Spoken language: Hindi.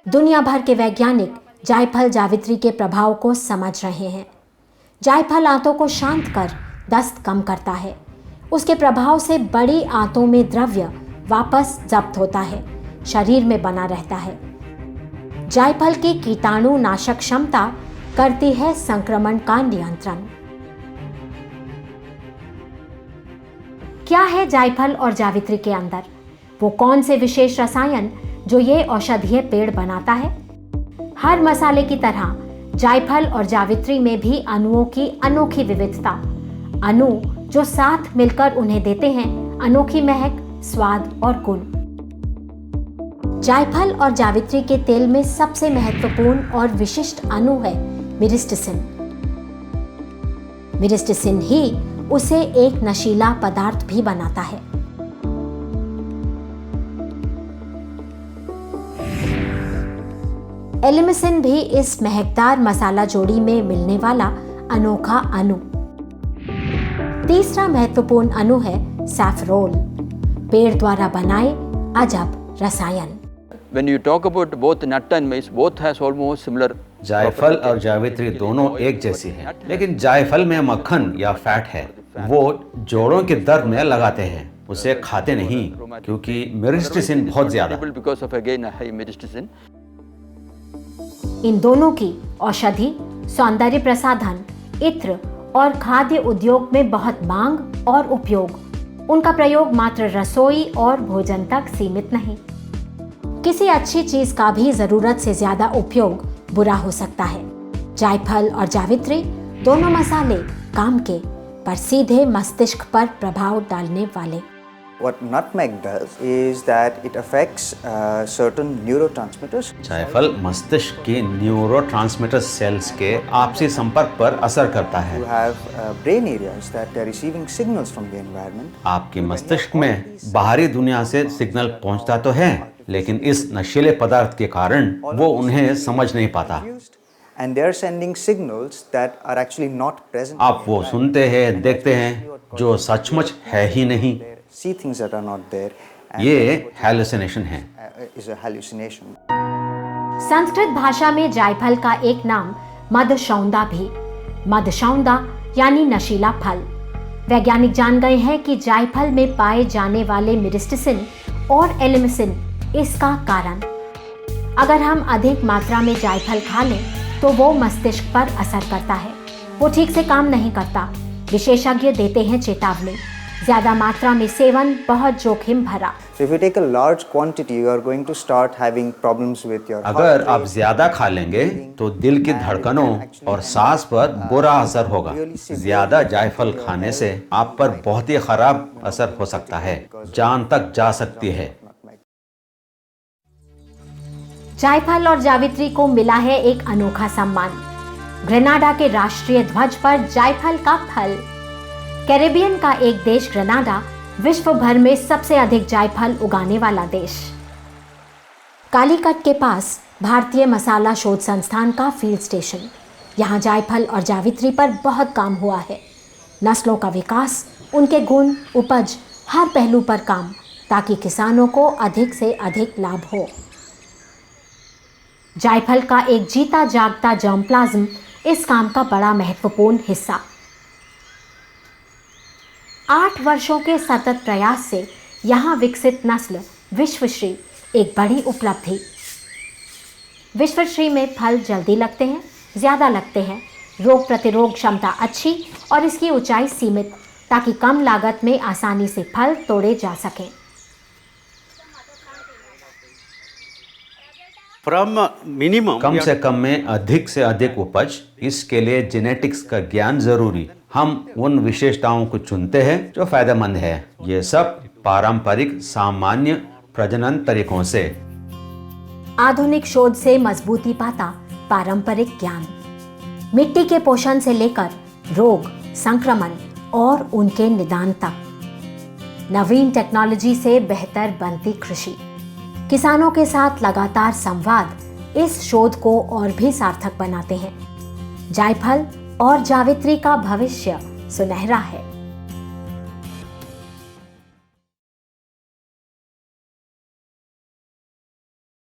दुनिया भर के वैज्ञानिक जायफल जावित्री के प्रभाव को समझ रहे हैं। जायफल आंतों को शांत कर दस्त कम करता है। उसके प्रभाव से बड़ी आंतों में द्रव्य वापस जब्त होता है, शरीर में बना रहता है। जायफल की कीटाणु नाशक क्षमता करती है संक्रमण का नियंत्रण। क्या है जायफल और जावित्री के अंदर? वो कौन से विशेष रसायन जो ये औषधीय पेड़ बनाता है? हर मसाले की तरह जायफल और जावित्री में भी अणुओं की अनोखी विविधता, अणु जो साथ मिलकर उन्हें देते हैं अनोखी महक, स्वाद और गुण। जायफल और जावित्री के तेल में सबसे महत्वपूर्ण और विशिष्ट अणु है मिरिस्टिसिन। मिरिस्टिसिन ही उसे एक नशीला पदार्थ भी बनाता है। एलिमिसिन भी इस महकदार मसाला जोड़ी में मिलने वाला अनोखा अणु। तीसरा महत्वपूर्ण अणु है सैफरोल, पेड़ द्वारा बनाए अजब रसायन। When you talk about both nut and maize, both has almost similar. जायफल और जावित्री दोनों एक जैसी हैं, लेकिन जायफल में मक्खन या फैट है। वो जोड़ों के दर्द में लगाते हैं, उसे खाते नहीं क्योंकि मिरिस्टिसिन बहुत ज्यादा। Because of again high miristicin. इन दोनों की औषधि, सौंदर्य प्रसाधन, इत्र और खाद्य उद्योग में बहुत मांग और उपयोग। उनका प्रयोग मात्र रसोई और भोजन तक सीमित नहीं। किसी अच्छी चीज का भी जरूरत से ज्यादा उपयोग बुरा हो सकता है। जायफल और जावित्री दोनों मसाले काम के, पर सीधे मस्तिष्क पर प्रभाव डालने वाले। What nutmeg does is that it affects certain neurotransmitters. जायफल मस्तिष्क के न्यूरोट्रांसमीटर सेल्स के आपसी संपर्क पर असर करता है। You have brain areas that are receiving signals from the environment. आपके मस्तिष्क में बाहरी दुनिया से सिग्नल पहुंचता तो है, लेकिन इस नशीले पदार्थ के कारण वो उन्हें समझ नहीं पाता। And they are sending signals that are actually not present. आप वो सुनते हैं, देखते हैं जो सचमुच है ही नहीं। See things that are not there. ये हैलुसिनेशन है। Is a hallucination. संस्कृत भाषा में जायफल का एक नाम मधुशौंदा भी। मधुशौंदा यानी नशीला फल। वैज्ञानिक जान गए हैं कि जायफल में पाए जाने वाले मिरिस्टिसिन और एलिमिसिन इसका कारण। अगर हम अधिक मात्रा में जायफल खा लें तो वो मस्तिष्क पर असर करता है, वो ठीक से काम नहीं करता। विशेषज्ञ देते हैं चेतावनी, ज्यादा मात्रा में सेवन बहुत जोखिम भरा। So if you take a large quantity, you are going to start having problems with your. अगर आप ज्यादा खा लेंगे तो दिल की धड़कनों और सांस पर बुरा असर होगा। ज्यादा जायफल खाने से आप पर बहुत ही खराब असर हो सकता है, जान तक जा सकती है। जायफल और जावित्री को मिला है एक अनोखा सम्मान। ग्रेनाडा के राष्ट्रीय ध्वज पर जायफल का फल। कैरेबियन का एक देश ग्रेनाडा विश्व भर में सबसे अधिक जायफल उगाने वाला देश। कालीकट के पास भारतीय मसाला शोध संस्थान का फील्ड स्टेशन। यहाँ जायफल और जावित्री पर बहुत काम हुआ है। नस्लों का विकास, उनके गुण, उपज, हर पहलू पर काम, ताकि किसानों को अधिक से अधिक लाभ हो। जायफल का एक जीता जागता जर्मप्लाज्म इस काम का बड़ा महत्वपूर्ण हिस्सा। 8 वर्षों के सतत प्रयास से यहाँ विकसित नस्ल विश्वश्री एक बड़ी उपलब्धि। विश्वश्री में फल जल्दी लगते हैं, ज़्यादा लगते हैं, रोग प्रतिरोध क्षमता अच्छी और इसकी ऊंचाई सीमित, ताकि कम लागत में आसानी से फल तोड़े जा सकें। कम से कम में अधिक से अधिक उपज, इसके लिए जेनेटिक्स का ज्ञान जरूरी। हम उन विशेषताओं को चुनते हैं जो फायदेमंद है। ये सब पारंपरिक सामान्य प्रजनन तरीकों से। आधुनिक शोध से मजबूती पाता पारंपरिक ज्ञान। मिट्टी के पोषण से लेकर रोग, संक्रमण और उनके निदान तक। नवीन टेक्नोलॉजी से बेहतर बनती कृषि। किसानों के साथ लगातार संवाद इस शोध को और भी सार्थक बनाते हैं। जायफल और जावित्री का भविष्य सुनहरा है।